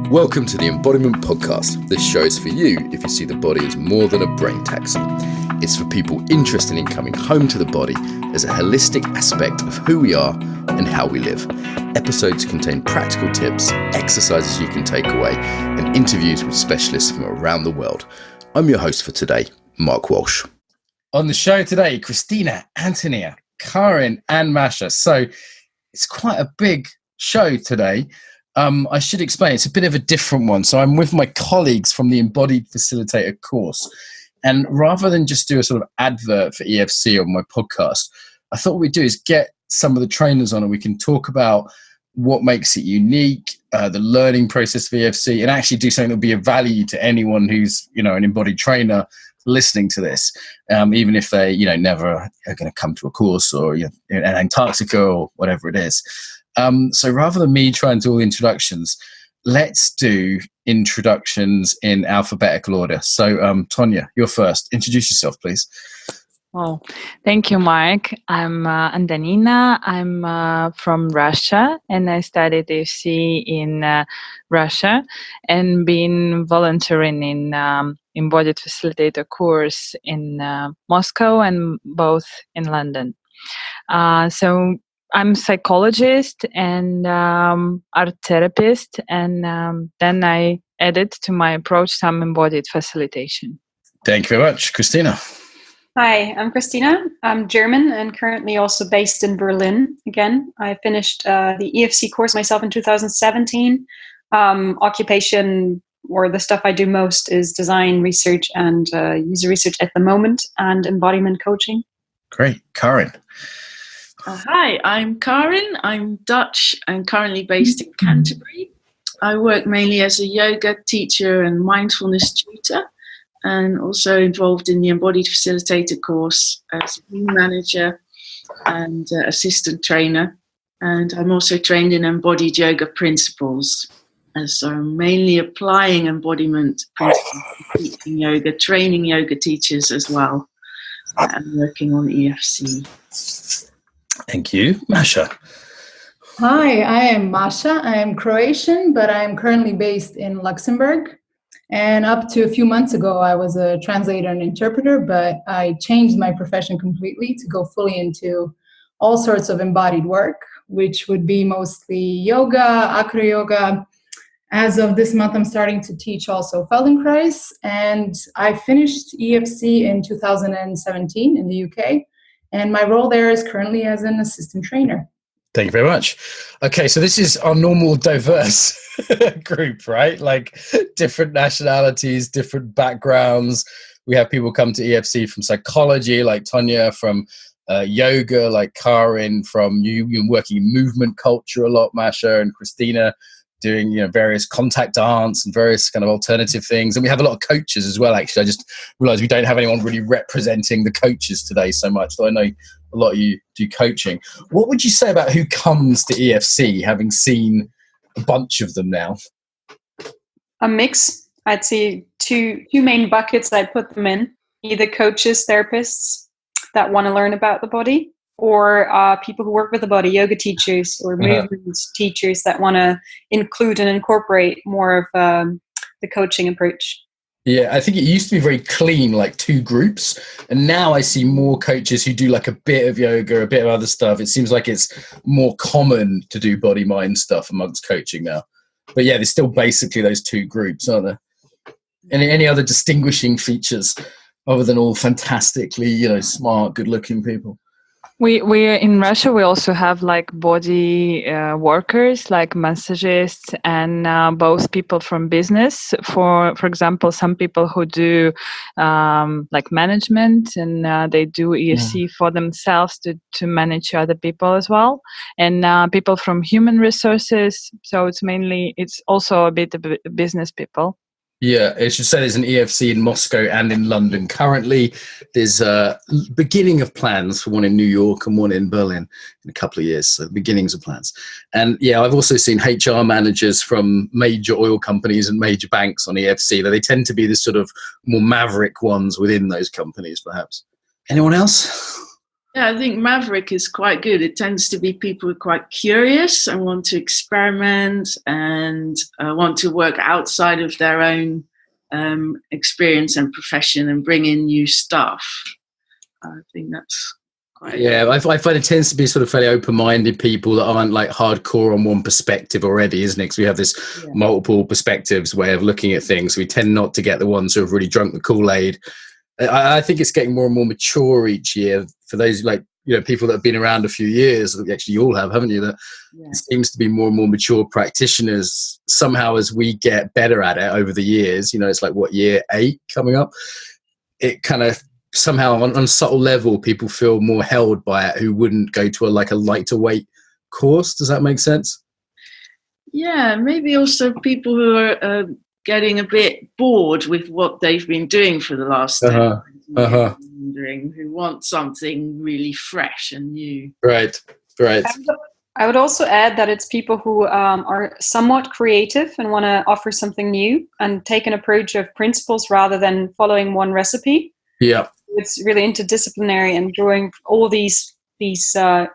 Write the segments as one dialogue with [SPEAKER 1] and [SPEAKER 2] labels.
[SPEAKER 1] Welcome to the Embodiment Podcast. This show is for you if you see the body as more than a brain taxi. It's for people interested in coming home to the body as a holistic aspect of who we are and how we live. Episodes contain practical tips, exercises you can take away, and interviews with specialists from around the world. I'm your host for today, Mark Walsh. On the show today, Christina, Antonia, Karin, and Masha. So it's quite a big show today. I should explain, it's a bit of a different one. So I'm with my colleagues from the Embodied Facilitator Course. And rather than just do a sort of advert for EFC on my podcast, I thought what we'd do is get some of the trainers on and we can talk about what makes it unique, the learning process for EFC, and actually do something that will be of value to anyone who's, an embodied trainer listening to this, even if they, never are going to come to a course or in Antarctica or whatever it is. So rather than me trying to do all the introductions, let's do introductions in alphabetical order. So, Tonya, you're first. Introduce yourself, please.
[SPEAKER 2] Well, thank you, Mark. I'm Antonina. I'm from Russia, and I studied EFC in Russia and been volunteering in Embodied Facilitator Course in Moscow and both in London. So I'm a psychologist and art therapist, and then I added to my approach some embodied facilitation.
[SPEAKER 1] Thank you very much. Christina.
[SPEAKER 3] Hi, I'm Christina. I'm German and currently also based in Berlin. Again, I finished the EFC course myself in 2017. Occupation, or the stuff I do most, is design research and user research at the moment, and embodiment coaching.
[SPEAKER 1] Great. Karin.
[SPEAKER 4] Hi, I'm Karin. I'm Dutch and currently based in Canterbury. I work mainly as a yoga teacher and mindfulness tutor, and also involved in the Embodied Facilitator course as room manager and assistant trainer. And I'm also trained in embodied yoga principles. And so I'm mainly applying embodiment principles, teaching yoga, training yoga teachers as well, and working on EFC.
[SPEAKER 1] Thank you. Masha.
[SPEAKER 5] Hi, I am Masha. I am Croatian, but I am currently based in Luxembourg. And up to a few months ago, I was a translator and interpreter, but I changed my profession completely to go fully into all sorts of embodied work, which would be mostly yoga, acro yoga. As of this month, I'm starting to teach also Feldenkrais, and I finished EFC in 2017 in the UK. And my role there is currently as an assistant trainer.
[SPEAKER 1] Thank you very much. Okay, so this is our normal diverse group, right? Like different nationalities, different backgrounds. We have people come to EFC from psychology, like Tonya, from yoga, like Karin, from you working in movement culture a lot, Masha, and Christina doing various contact dance and various kind of alternative things. And we have a lot of coaches as well, actually. I just realized we don't have anyone really representing the coaches today so much, though I know a lot of you do coaching. What would you say about who comes to EFC, having seen a bunch of them now?
[SPEAKER 3] A mix. I'd say two main buckets I'd put them in. Either coaches, therapists that want to learn about the body, or people who work with the body, yoga teachers or movement teachers that want to include and incorporate more of the coaching approach.
[SPEAKER 1] Yeah, I think it used to be very clean, like two groups. And now I see more coaches who do like a bit of yoga, a bit of other stuff. It seems like it's more common to do body-mind stuff amongst coaching now. But yeah, there's still basically those two groups, aren't there? Any other distinguishing features other than all fantastically, smart, good-looking people?
[SPEAKER 2] We in Russia, we also have like body workers, like massagists, and both people from business. For example, some people who do like management, and they do EFC for themselves to manage other people as well, and people from human resources. So it's also a bit of business people.
[SPEAKER 1] Yeah, I should say there's an EFC in Moscow and in London. Currently, there's a beginning of plans for one in New York and one in Berlin in a couple of years. So beginnings of plans. And yeah, I've also seen HR managers from major oil companies and major banks on EFC, though they tend to be the sort of more maverick ones within those companies, perhaps. Anyone else?
[SPEAKER 4] Yeah, I think Maverick is quite good. It tends to be people who are quite curious and want to experiment and want to work outside of their own experience and profession and bring in new stuff. I think that's quite...
[SPEAKER 1] Yeah, I find it tends to be sort of fairly open-minded people that aren't like hardcore on one perspective already, isn't it? Because we have this multiple perspectives way of looking at things. We tend not to get the ones who have really drunk the Kool-Aid. I think it's getting more and more mature each year for those people that have been around a few years. Actually, you all have, haven't you? That it seems to be more and more mature practitioners. Somehow, as we get better at it over the years, it's like year 8 coming up. It kind of somehow on a subtle level, people feel more held by it who wouldn't go to a lighter weight course. Does that make sense?
[SPEAKER 4] Yeah, maybe also people who are getting a bit bored with what they've been doing for the last 10 years, who want something really fresh and new.
[SPEAKER 1] Right.
[SPEAKER 3] I would also add that it's people who are somewhat creative and want to offer something new and take an approach of principles rather than following one recipe.
[SPEAKER 1] Yeah.
[SPEAKER 3] It's really interdisciplinary and drawing all these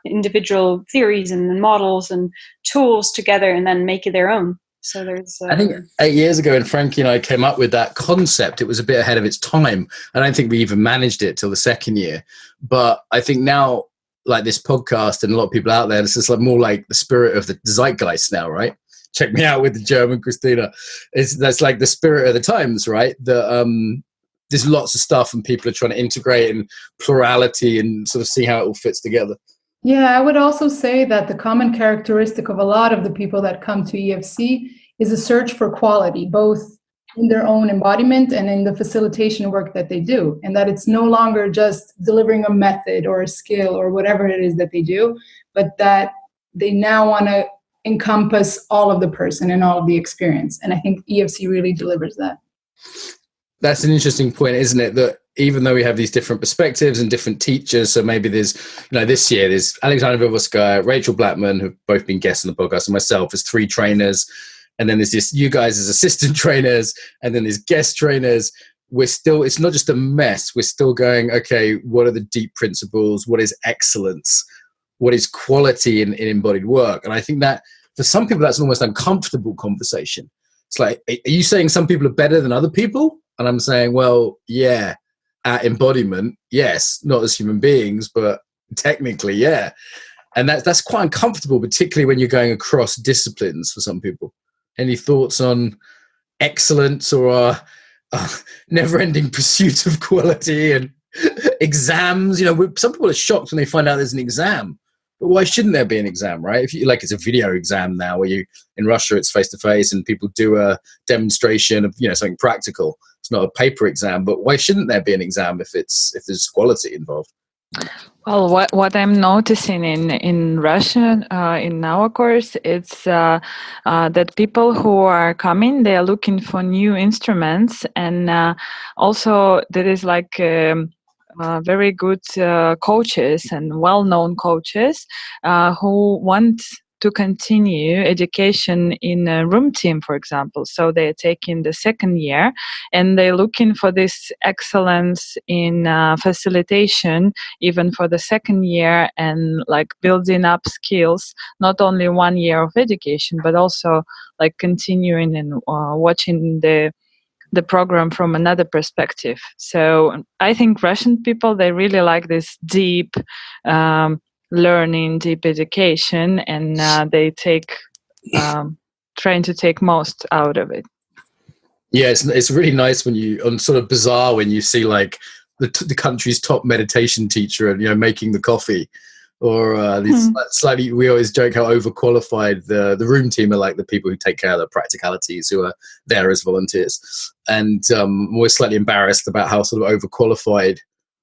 [SPEAKER 3] individual theories and models and tools together and then make it their own. So there's...
[SPEAKER 1] I think 8 years ago when Frankie and I came up with that concept, it was a bit ahead of its time. I don't think we even managed it till the second year. But I think now, like this podcast and a lot of people out there, this is like more like the spirit of the zeitgeist now, right? Check me out with the German Christina. That's like the spirit of the times, right? There's lots of stuff and people are trying to integrate and plurality and sort of see how it all fits together.
[SPEAKER 5] Yeah, I would also say that the common characteristic of a lot of the people that come to EFC is a search for quality, both in their own embodiment and in the facilitation work that they do. And that it's no longer just delivering a method or a skill or whatever it is that they do, but that they now want to encompass all of the person and all of the experience. And I think EFC really delivers that.
[SPEAKER 1] That's an interesting point, isn't it? That even though we have these different perspectives and different teachers, so maybe there's, this year there's Alexandra Vilvoskaya, Rachel Blackman, who've both been guests on the podcast, and myself as 3 trainers. And then there's you guys as assistant trainers, and then there's guest trainers. It's not just a mess. We're still going, okay, what are the deep principles? What is excellence? What is quality in embodied work? And I think that for some people, that's an almost uncomfortable conversation. It's like, are you saying some people are better than other people? And I'm saying, well, yeah, at embodiment, yes, not as human beings, but technically, yeah. And that's quite uncomfortable, particularly when you're going across disciplines for some people. Any thoughts on excellence or our never-ending pursuit of quality and exams? Some people are shocked when they find out there's an exam. But why shouldn't there be an exam, right? If you it's a video exam now, where in Russia it's face-to-face and people do a demonstration of something practical. It's not a paper exam, but why shouldn't there be an exam if there's quality involved?
[SPEAKER 2] Well, what I'm noticing in Russia, in our course, it's that people who are coming, they are looking for new instruments, and also there is very good coaches and well-known coaches who want to continue education in a room team, for example. So they're taking the second year and they're looking for this excellence in facilitation, even for the second year, and building up skills, not only 1 year of education, but also continuing and watching the program from another perspective. So I think Russian people, they really like this deep learning, deep education, and they take trying to take most out of it.
[SPEAKER 1] Yeah, it's really nice when sort of bizarre when you see the country's top meditation teacher and making the coffee, or these slightly, we always joke how overqualified the room team are, like the people who take care of the practicalities who are there as volunteers. And I'm always slightly embarrassed about how sort of overqualified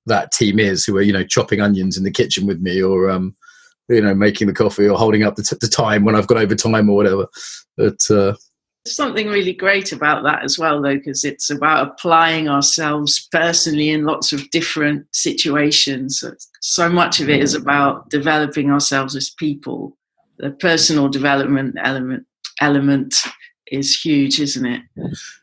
[SPEAKER 1] that team is, who are chopping onions in the kitchen with me, or making the coffee, or holding up the time when I've got overtime or whatever. But
[SPEAKER 4] there's something really great about that as well, though, because it's about applying ourselves personally in lots of different situations. So much of it is about developing ourselves as people. The personal development element is huge, isn't it?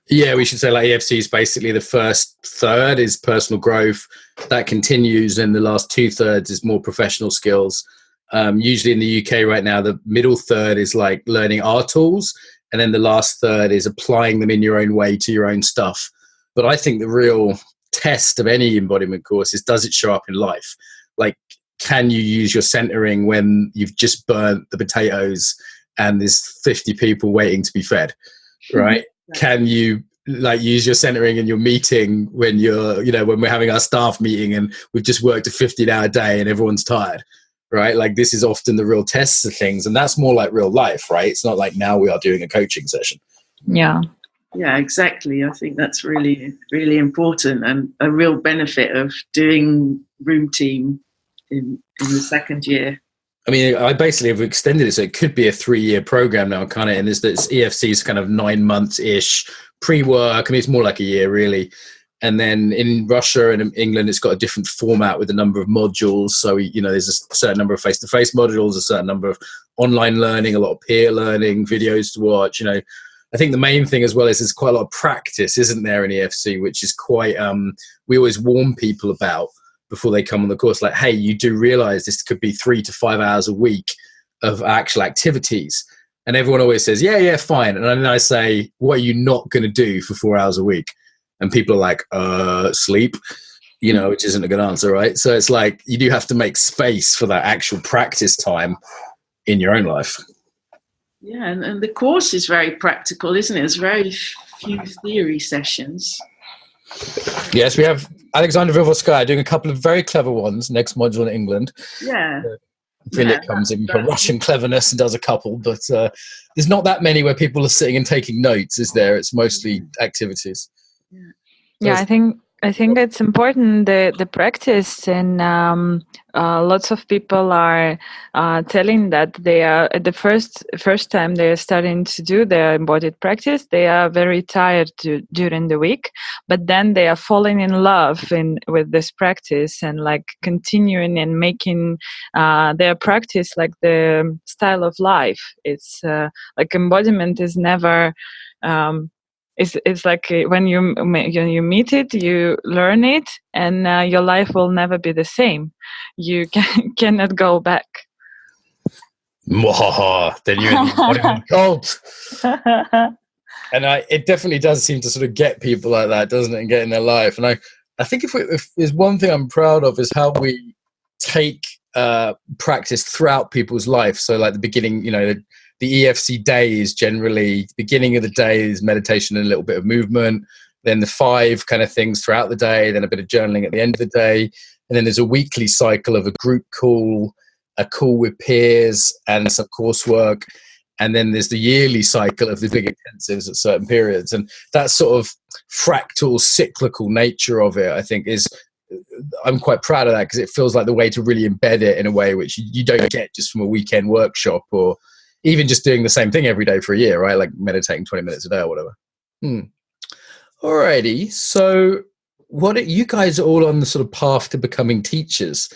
[SPEAKER 1] Yeah, we should say like EFC is basically the first third is personal growth. That continues, and the last 2/3 is more professional skills. Usually in the UK right now, the middle third is like learning our tools, and then the last third is applying them in your own way to your own stuff. But I think the real test of any embodiment course is, does it show up in life? Like, can you use your centering when you've just burnt the potatoes and there's 50 people waiting to be fed, right? Can you like use your centering in your meeting when you're, when we're having our staff meeting and we've just worked a 15-hour day and everyone's tired, right? Like, this is often the real tests of things, and that's more like real life, right? It's not like now we are doing a coaching session.
[SPEAKER 2] Yeah.
[SPEAKER 4] Yeah, exactly. I think that's really, really important, and a real benefit of doing room team in the second year.
[SPEAKER 1] I mean, I basically have extended it, so it could be a 3-year program now, kind of, and this EFC is kind of 9 months-ish pre-work. I mean, it's more like a year, really. And then in Russia and in England, it's got a different format with a number of modules. So, there's a certain number of face-to-face modules, a certain number of online learning, a lot of peer learning, videos to watch. I think the main thing as well is there's quite a lot of practice, isn't there, in EFC, which is quite, we always warn people about before they come on the course, like, hey, you do realize this could be 3 to 5 hours a week of actual activities. And everyone always says, yeah, fine. And then I say, what are you not going to do for 4 hours a week? And people are like, sleep, which isn't a good answer, right? So it's like, you do have to make space for that actual practice time in your own life.
[SPEAKER 4] Yeah, and the course is very practical, isn't it? There's very few theory sessions.
[SPEAKER 1] Yes, we have Alexander Vilvoskaya doing a couple of very clever ones, next module in England.
[SPEAKER 4] Yeah.
[SPEAKER 1] Philip comes in for Russian cleverness and does a couple, but there's not that many where people are sitting and taking notes, is there? It's mostly activities.
[SPEAKER 2] Yeah, I think it's important the practice, and lots of people are telling that they are at the first time they are starting to do their embodied practice. They are very tired during the week, but then they are falling in love with this practice and like continuing and making their practice like the style of life. It's like embodiment is never. It's like when you meet it, you learn it, and your life will never be the same. You cannot go back.
[SPEAKER 1] Then you're in the embodiment cult. And it definitely does seem to sort of get people like that, doesn't it, and get in their life. And I think if there's one thing I'm proud of is how we take practice throughout people's life. So like the beginning, the EFC day is generally the beginning of the day is meditation and a little bit of movement. Then the 5 kind of things throughout the day, then a bit of journaling at the end of the day. And then there's a weekly cycle of a group call, a call with peers, and some coursework. And then there's the yearly cycle of the big intensives at certain periods. And that sort of fractal, cyclical nature of it, I think, I'm quite proud of that, because it feels like the way to really embed it in a way which you don't get just from a weekend workshop, or even just doing the same thing every day for a year, right? Like meditating 20 minutes a day or whatever. Alrighty. So you guys are all on the sort of path to becoming teachers.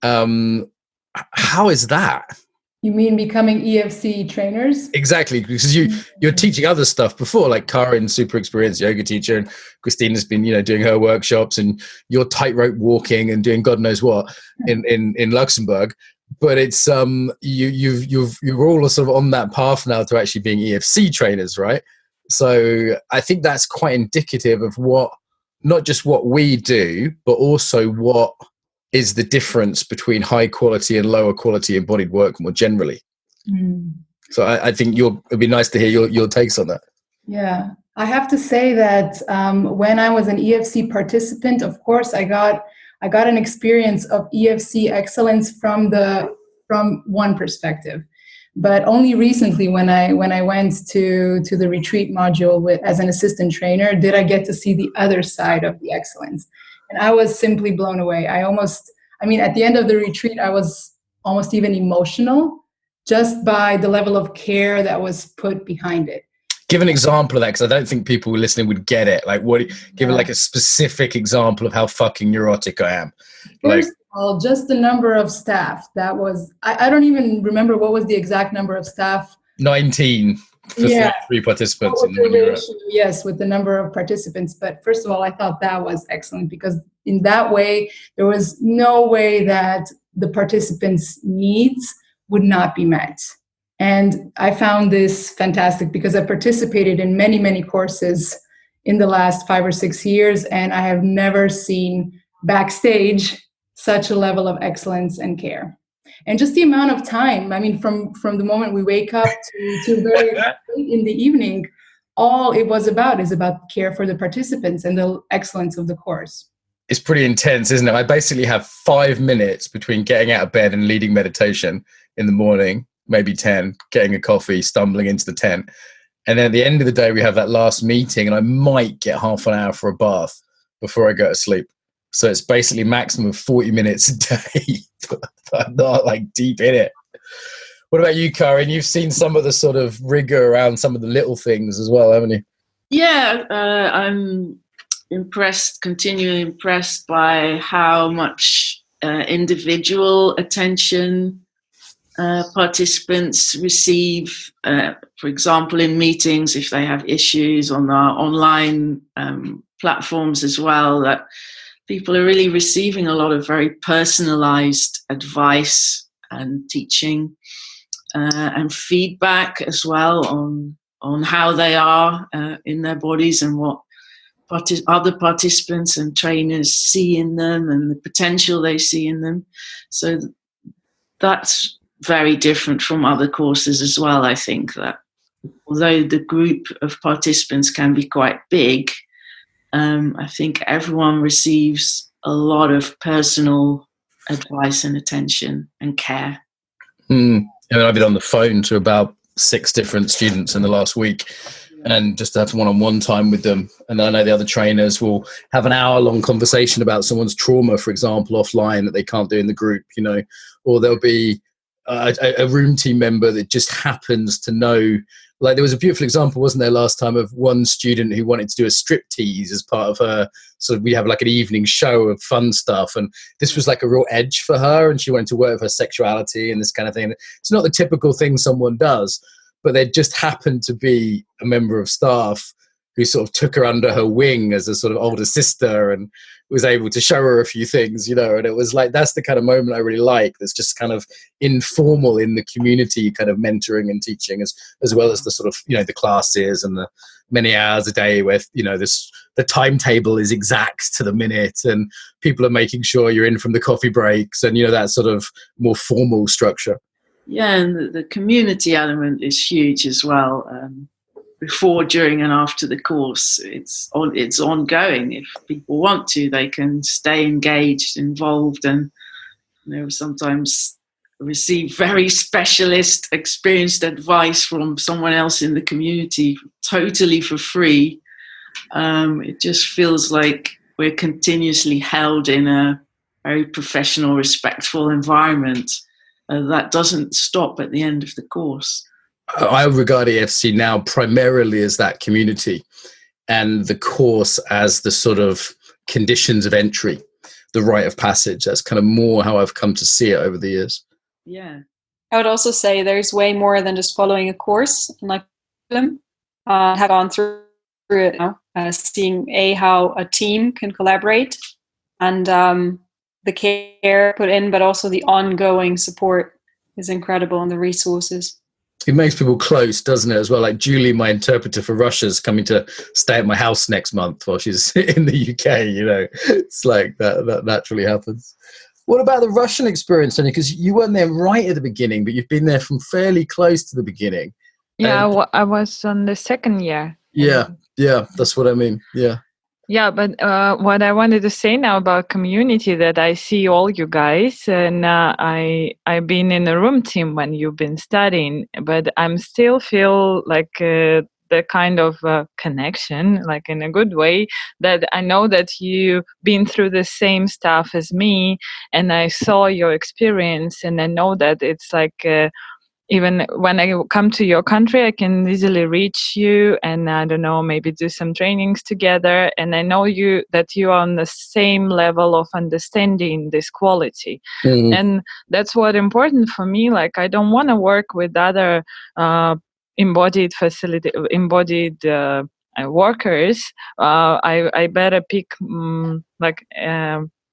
[SPEAKER 1] How is that?
[SPEAKER 5] You mean becoming EFC trainers?
[SPEAKER 1] Exactly, because you're teaching other stuff before, like Karin's super experienced yoga teacher, and Christina's been doing her workshops, and you're tightrope walking and doing God knows what in Luxembourg. But it's you're all sort of on that path now to actually being EFC trainers, right? So I think that's quite indicative of not just what we do, but also what is the difference between high quality and lower quality embodied work more generally. So I think it'd be nice to hear your takes on that.
[SPEAKER 5] Yeah, I have to say that when I was an EFC participant, of course, I got an experience of EFC excellence from one perspective, but only recently when I went to the retreat module as an assistant trainer, did I get to see the other side of the excellence. And I was simply blown away. At the end of the retreat, I was almost even emotional just by the level of care that was put behind it.
[SPEAKER 1] Give an example of that, because I don't think people listening would get it. Like, give it like a specific example of how fucking neurotic I am.
[SPEAKER 5] First of all, just the number of staff. That was, I don't even remember what was the exact number of staff.
[SPEAKER 1] 19. for three participants in the one
[SPEAKER 5] yes, with the number of participants. But first of all, I thought that was excellent, because in that way, there was no way that the participants' needs would not be met. And I found this fantastic because I participated in many, many courses in the last 5 or 6 years, and I have never seen backstage such a level of excellence and care. And just the amount of time, I mean, from the moment we wake up to very late in the evening, all it was about is about care for the participants and the excellence of the course.
[SPEAKER 1] It's pretty intense, isn't it? I basically have 5 minutes between getting out of bed and leading meditation in the morning, maybe 10, getting a coffee, stumbling into the tent. And then at the end of the day, we have that last meeting, and I might get half an hour for a bath before I go to sleep. So it's basically maximum of 40 minutes a day, but I'm not like deep in it. What about you, Karin? You've seen some of the sort of rigor around some of the little things as well, haven't you?
[SPEAKER 4] Yeah, I'm continually impressed by how much individual attention participants receive, for example, in meetings, if they have issues on our online platforms as well, that people are really receiving a lot of very personalized advice and teaching and feedback as well on how they are in their bodies and what other participants and trainers see in them and the potential they see in them. So that's very different from other courses as well. I think that although the group of participants can be quite big, I think everyone receives a lot of personal advice and attention and care.
[SPEAKER 1] And I've been on the phone to about 6 different students in the last week, and just to have one-on-one time with them. And I know the other trainers will have an hour-long conversation about someone's trauma, for example, offline that they can't do in the group, or there'll be a room team member that just happens to know. Like, there was a beautiful example, wasn't there, last time, of one student who wanted to do a striptease as part of her sort of, we have like an evening show of fun stuff, and this was like a real edge for her, and she wanted to work with her sexuality and this kind of thing. It's not the typical thing someone does, but there just happened to be a member of staff who sort of took her under her wing as a sort of older sister and was able to show her a few things, and it was like, that's the kind of moment I really like, that's just kind of informal in the community, kind of mentoring and teaching, as well as the sort of, the classes and the many hours a day where, the timetable is exact to the minute and people are making sure you're in from the coffee breaks and, that sort of more formal structure.
[SPEAKER 4] Yeah, and the community element is huge as well. Before, during, and after the course, it's ongoing. If people want to, they can stay engaged, involved, and sometimes receive very specialist, experienced advice from someone else in the community, totally for free. It just feels like we're continuously held in a very professional, respectful environment that doesn't stop at the end of the course.
[SPEAKER 1] I regard EFC now primarily as that community, and the course as the sort of conditions of entry, the rite of passage. That's kind of more how I've come to see it over the years.
[SPEAKER 4] Yeah.
[SPEAKER 3] I would also say there's way more than just following a course. And like them, have gone through it now, seeing how a team can collaborate and the care put in, but also the ongoing support is incredible, and the resources.
[SPEAKER 1] It makes people close, doesn't it, as well? Like Julie, my interpreter for Russia, is coming to stay at my house next month while she's in the UK, It's like that naturally happens. What about the Russian experience, Tony? Because you weren't there right at the beginning, but you've been there from fairly close to the beginning.
[SPEAKER 2] Yeah, I was on the second year.
[SPEAKER 1] Yeah, that's what I mean, yeah.
[SPEAKER 2] Yeah, but what I wanted to say now about community, that I see all you guys, and I've been in a room team when you've been studying, but I'm still feel like the kind of connection, like in a good way, that I know that you've been through the same stuff as me, and I saw your experience, and I know that it's like even when I come to your country, I can easily reach you and, I don't know, maybe do some trainings together. And I know that you are on the same level of understanding this quality. Mm-hmm. And that's what important for me. Like, I don't want to work with other embodied workers, I better pick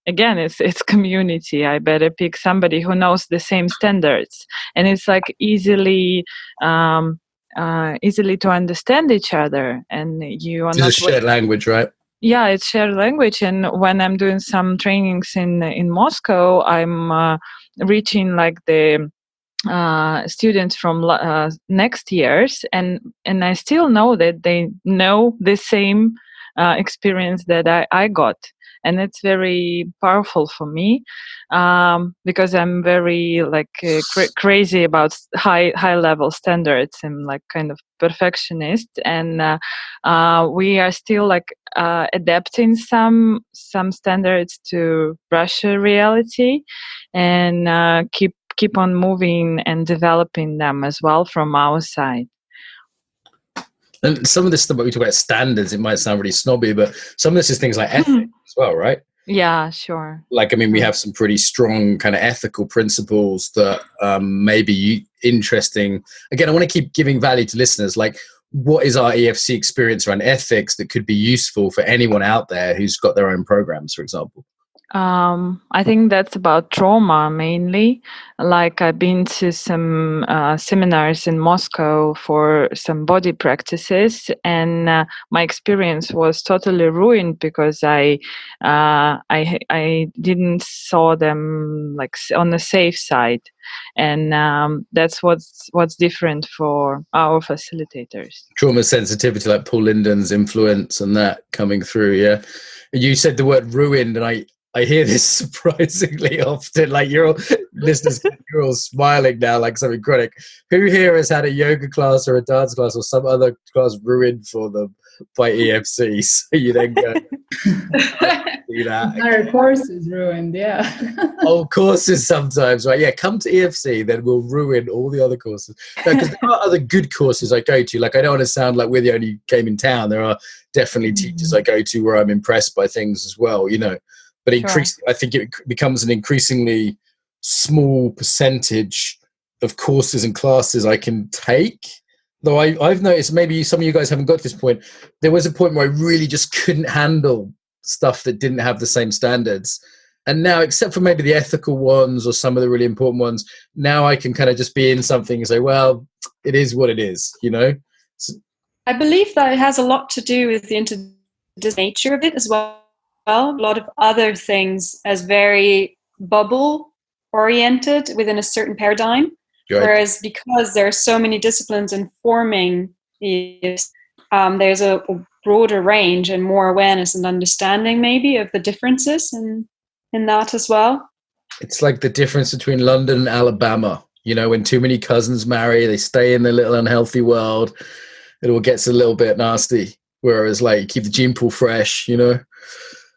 [SPEAKER 2] again, it's community. I better pick somebody who knows the same standards, and it's like easily to understand each other, and you are
[SPEAKER 1] It's
[SPEAKER 2] not
[SPEAKER 1] a shared language, right?
[SPEAKER 2] Yeah, it's shared language. And when I'm doing some trainings in Moscow, I'm reaching like the students from next years, and I still know that they know the same experience that I got, and it's very powerful for me, because I'm very like crazy about high level standards. I'm like kind of perfectionist, and we are still like adapting some standards to Russia reality, and keep on moving and developing them as well from our side.
[SPEAKER 1] And some of this stuff, when we talk about standards, it might sound really snobby, but some of this is things like ethics as well, right?
[SPEAKER 2] Yeah, sure.
[SPEAKER 1] Like, I mean, we have some pretty strong kind of ethical principles that may be interesting. Again, I want to keep giving value to listeners. Like, what is our EFC experience around ethics that could be useful for anyone out there who's got their own programs, for example?
[SPEAKER 2] I think that's about trauma mainly. Like, I've been to some seminars in Moscow for some body practices, and my experience was totally ruined because I didn't saw them like on the safe side, and that's what's different for our facilitators.
[SPEAKER 1] Trauma sensitivity, like Paul Linden's influence and that coming through. Yeah, you said the word ruined, and I hear this surprisingly often. Like, you're all listeners, you're all smiling now like something chronic. Who here has had a yoga class or a dance class or some other class ruined for them by EFC? So you then go do that.
[SPEAKER 5] Our course is ruined, yeah.
[SPEAKER 1] Oh, courses sometimes, right? Yeah, come to EFC, then we'll ruin all the other courses. Because there are other good courses I go to. Like, I don't want to sound like we're the only game in town. There are definitely teachers I go to where I'm impressed by things as well, you know. But I think it becomes an increasingly small percentage of courses and classes I can take. Though I've noticed, maybe some of you guys haven't got to this point, there was a point where I really just couldn't handle stuff that didn't have the same standards. And now, except for maybe the ethical ones or some of the really important ones, now I can kind of just be in something and say, well, it is what it is, you know? So,
[SPEAKER 3] I believe that it has a lot to do with the interdisciplinary nature of it as well. A lot of other things as very bubble oriented within a certain paradigm. Right. Whereas because there are so many disciplines informing these, there's a broader range and more awareness and understanding maybe of the differences in that as well.
[SPEAKER 1] It's like the difference between London and Alabama. You know, when too many cousins marry, they stay in their little unhealthy world. It all gets a little bit nasty. Whereas, like, you keep the gene pool fresh, you know.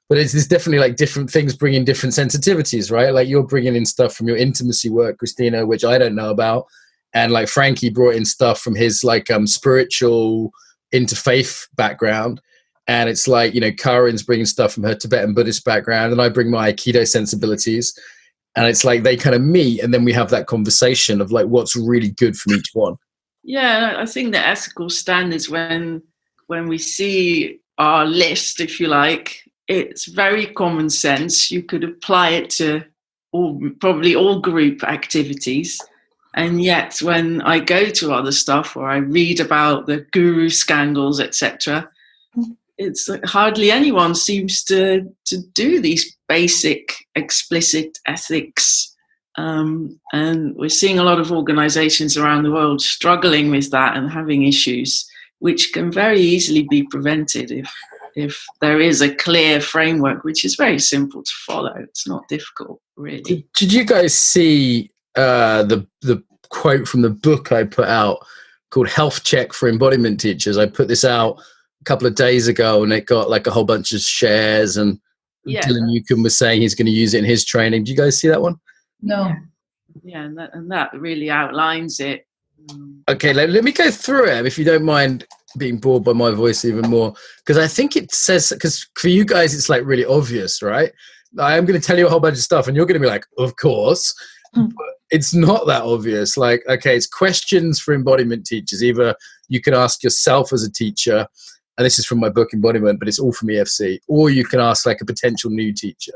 [SPEAKER 1] But it's definitely like different things bringing different sensitivities, right? Like, you're bringing in stuff from your intimacy work, Christina, which I don't know about. And like Frankie brought in stuff from his like spiritual interfaith background. And it's like, you know, Karin's bringing stuff from her Tibetan Buddhist background, and I bring my Aikido sensibilities. And it's like they kind of meet, and then we have that conversation of like what's really good from each one.
[SPEAKER 4] Yeah, I think the ethical standards, when we see our list, if you like, it's very common sense. You could apply it to probably all group activities. And yet when I go to other stuff or I read about the guru scandals, etc., it's like hardly anyone seems to do these basic explicit ethics. And we're seeing a lot of organizations around the world struggling with that and having issues, which can very easily be prevented if there is a clear framework, which is very simple to follow. It's not difficult, really.
[SPEAKER 1] Did you guys see the quote from the book I put out called Health Check for Embodiment Teachers? I put this out a couple of days ago, and it got like a whole bunch of shares, and Dylan Newcomb was saying he's going to use it in his training. Did you guys see that one?
[SPEAKER 5] No.
[SPEAKER 4] Yeah, and that really outlines it.
[SPEAKER 1] Okay, let me go through it, if you don't mind being bored by my voice even more, because I think it says, because for you guys it's like really obvious, right? I am going to tell you a whole bunch of stuff and you're going to be like, of course. But it's not that obvious. Like, okay, it's questions for embodiment teachers. Either you can ask yourself as a teacher, and this is from my book Embodiment, but it's all from EFC, or you can ask like a potential new teacher.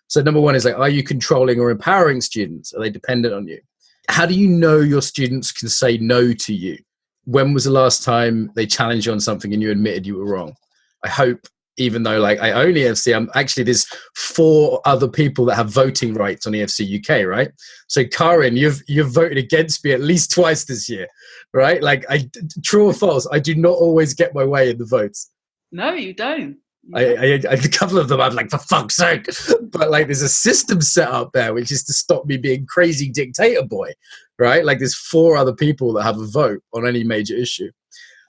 [SPEAKER 1] So number one is like, are you controlling or empowering students? Are they dependent on you? How do you know your students can say no to you? When was the last time they challenged you on something and you admitted you were wrong? I hope, even though like I own EFC, actually there's 4 other people that have voting rights on EFC UK, right? So Karin, you've voted against me at least twice this year, right? Like, true or false, I do not always get my way in the votes.
[SPEAKER 4] No, you don't.
[SPEAKER 1] A couple of them I'm like, for fuck's sake. But like, there's a system set up there which is to stop me being crazy dictator boy, right? Like, there's 4 other people that have a vote on any major issue.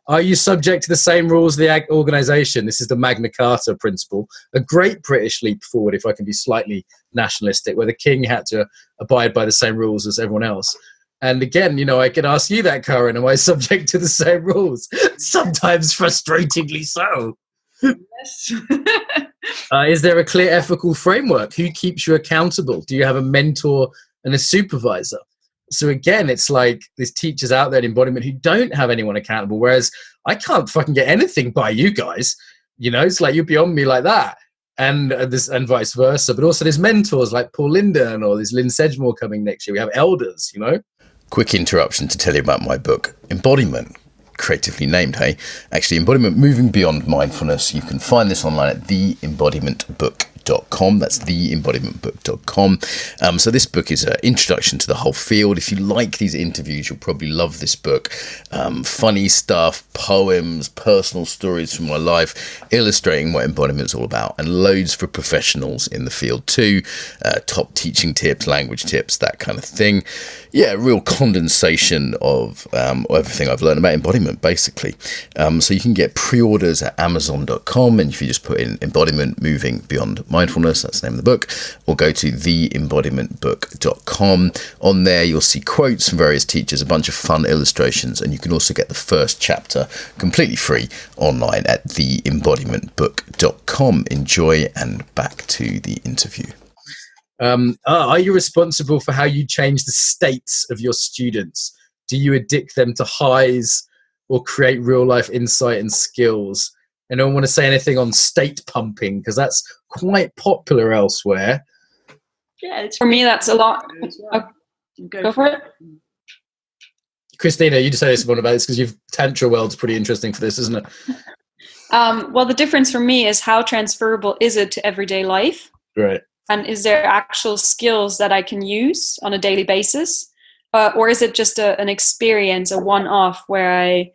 [SPEAKER 1] Are you subject to the same rules of the organization? This is the Magna Carta principle, a great British leap forward, if I can be slightly nationalistic, where the king had to abide by the same rules as everyone else. And again, you know, I could ask you that, Karin, am I subject to the same rules? Sometimes frustratingly so.
[SPEAKER 4] Yes.
[SPEAKER 1] Is there a clear ethical framework? Who keeps you accountable? Do you have a mentor and a supervisor? So again, it's like there's teachers out there in embodiment who don't have anyone accountable, whereas I can't fucking get anything by you guys. You know, it's like you're beyond me like that. And vice versa. But also there's mentors like Paul Linden, or there's Lynn Sedgmore coming next year. We have elders, you know. Quick interruption to tell you about my book, Embodiment. Creatively named, hey? Actually, Embodiment Moving Beyond Mindfulness. You can find this online at theembodimentbook.com. That's theembodimentbook.com. So this book is an introduction to the whole field. If you like these interviews, you'll probably love this book. Funny stuff, poems, personal stories from my life, illustrating what embodiment is all about, and loads for professionals in the field too. Top teaching tips, language tips, that kind of thing. Yeah, real condensation of everything I've learned about embodiment, basically. So you can get pre-orders at amazon.com, and if you just put in Embodiment Moving Beyond Mindfulness, that's the name of the book, or go to theembodimentbook.com. On there, you'll see quotes from various teachers, a bunch of fun illustrations, and you can also get the first chapter completely free online at theembodimentbook.com. Enjoy, and back to the interview. Are you responsible for how you change the states of your students? Do you addict them to highs or create real life insight and skills? And I don't want to say anything on state pumping, because that's quite popular elsewhere.
[SPEAKER 4] Yeah,
[SPEAKER 3] for me, that's a lot. Go for it.
[SPEAKER 1] Christina, you just say this one about this because Tantra World's pretty interesting for this, isn't it?
[SPEAKER 3] Well, the difference for me is how transferable is it to everyday life?
[SPEAKER 1] Right.
[SPEAKER 3] And is there actual skills that I can use on a daily basis? Or is it just an experience, a one-off, where I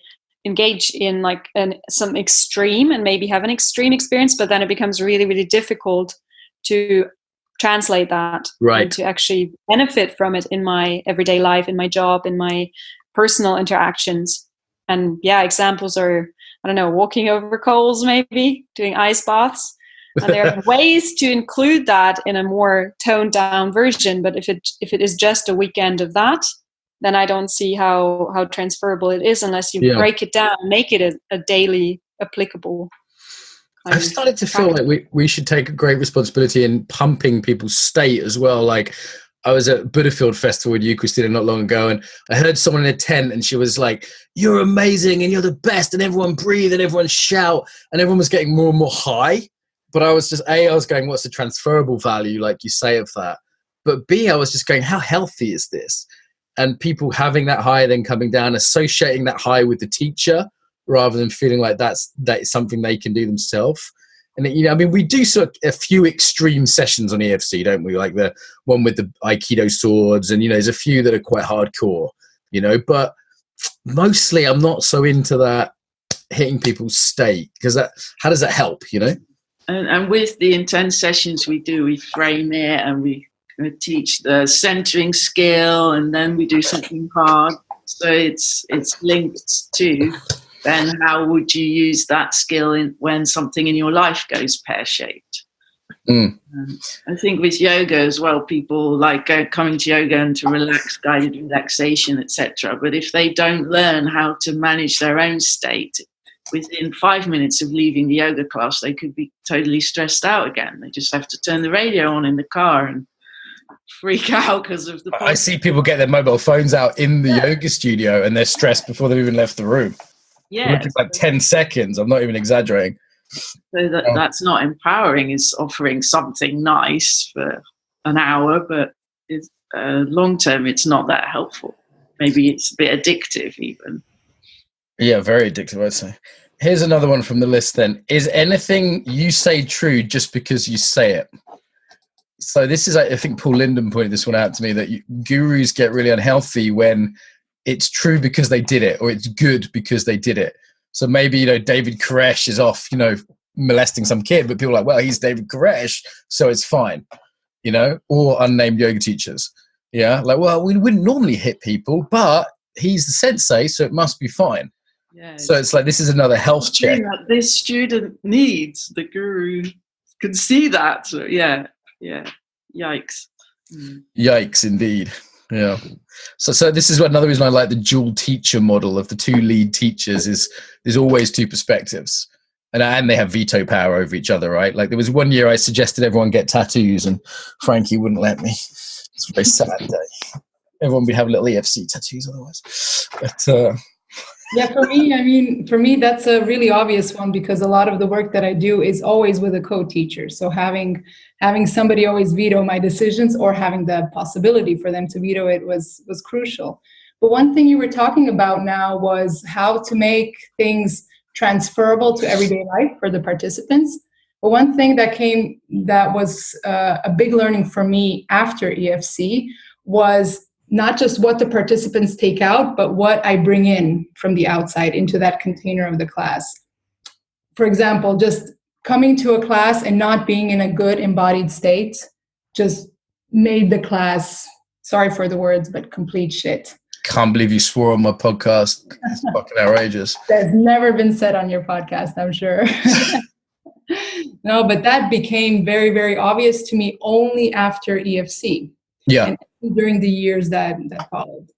[SPEAKER 3] engage in like some extreme and maybe have an extreme experience, but then it becomes really, really difficult to translate that,
[SPEAKER 1] right,
[SPEAKER 3] and to actually benefit from it in my everyday life, in my job, in my personal interactions. And yeah, examples are, I don't know, walking over coals, maybe doing ice baths. And there are ways to include that in a more toned down version. But if it is just a weekend of that, then I don't see how transferable it is unless you break it down, make it a daily applicable.
[SPEAKER 1] I've started to feel like we should take a great responsibility in pumping people's state as well. Like, I was at Buddhafield Festival with you, Christina, not long ago, and I heard someone in a tent, and she was like, "You're amazing, and you're the best," and everyone breathe, and everyone shout, and everyone was getting more and more high. But I was just, I was going, what's the transferable value, like you say, of that? But B, I was just going, how healthy is this? And people having that high, then coming down, associating that high with the teacher, rather than feeling like that's something they can do themselves. And, you know, I mean, we do sort of a few extreme sessions on EFC, don't we? Like the one with the Aikido swords, and, you know, there's a few that are quite hardcore, you know, but mostly I'm not so into that hitting people's state, because how does that help, you know?
[SPEAKER 4] And with the intense sessions we do, we frame it, and we teach the centering skill, and then we do something hard. So it's linked to then how would you use that skill when something in your life goes pear-shaped. I think with yoga as well, people like coming to yoga and to relax, guided relaxation, etc. But if they don't learn how to manage their own state, within 5 minutes of leaving the yoga class, they could be totally stressed out again. They just have to turn the radio on in the car and freak out because of the.
[SPEAKER 1] I see people get their mobile phones out in the yoga studio and they're stressed before they've even left the room.
[SPEAKER 4] Yeah,
[SPEAKER 1] it's like 10 seconds. I'm not even exaggerating.
[SPEAKER 4] So that's not empowering. It's offering something nice for an hour, but it's, long term, it's not that helpful. Maybe it's a bit addictive even.
[SPEAKER 1] Yeah, very addictive, I'd say. Here's another one from the list then. Is anything you say true just because you say it? So this is, I think Paul Linden pointed this one out to me, that gurus get really unhealthy when it's true because they did it, or it's good because they did it. So maybe, David Koresh is off, molesting some kid, but people are like, well, he's David Koresh, so it's fine, or unnamed yoga teachers. Yeah. Like, well, we wouldn't normally hit people, but he's the sensei, so it must be fine. Yeah, so it's like, this is another health check.
[SPEAKER 4] That this student needs, the guru can see that. So yeah. Yikes.
[SPEAKER 1] Yikes, indeed. Yeah. So this is another reason I like the dual teacher model of the two lead teachers is there's always two perspectives. And they have veto power over each other, right? Like there was one year I suggested everyone get tattoos and Frankie wouldn't let me. It's a very sad day. Everyone would have little EFC tattoos otherwise. But
[SPEAKER 5] yeah, for me, that's a really obvious one because a lot of the work that I do is always with a co-teacher. So having somebody always veto my decisions or having the possibility for them to veto it was crucial. But one thing you were talking about now was how to make things transferable to everyday life for the participants. But one thing that was a big learning for me after EFC was not just what the participants take out, but what I bring in from the outside into that container of the class. For example, just coming to a class and not being in a good embodied state just made the class, sorry for the words, but complete shit.
[SPEAKER 1] Can't believe you swore on my podcast. It's fucking outrageous.
[SPEAKER 5] That's never been said on your podcast, I'm sure. No, but that became very, very obvious to me only after EFC.
[SPEAKER 1] Yeah.
[SPEAKER 5] And during the years that followed.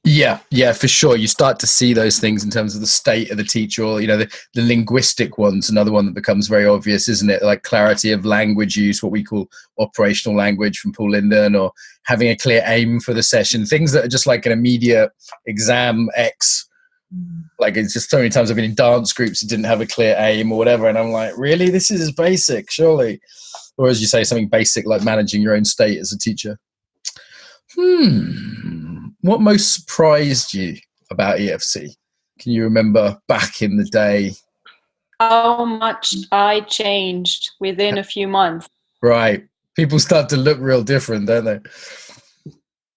[SPEAKER 1] Yeah, for sure. You start to see those things in terms of the state of the teacher, or the linguistic one's another one that becomes very obvious, isn't it? Like clarity of language use, what we call operational language from Paul Linden, or having a clear aim for the session, things that are just like an immediate exam X. Like it's just so many times I've been in dance groups that didn't have a clear aim or whatever, and I'm like, really, this is basic, surely. Or as you say, something basic like managing your own state as a teacher. What most surprised you about EFC? Can you remember back in the day?
[SPEAKER 3] How much I changed within a few months.
[SPEAKER 1] Right. People start to look real different, don't they?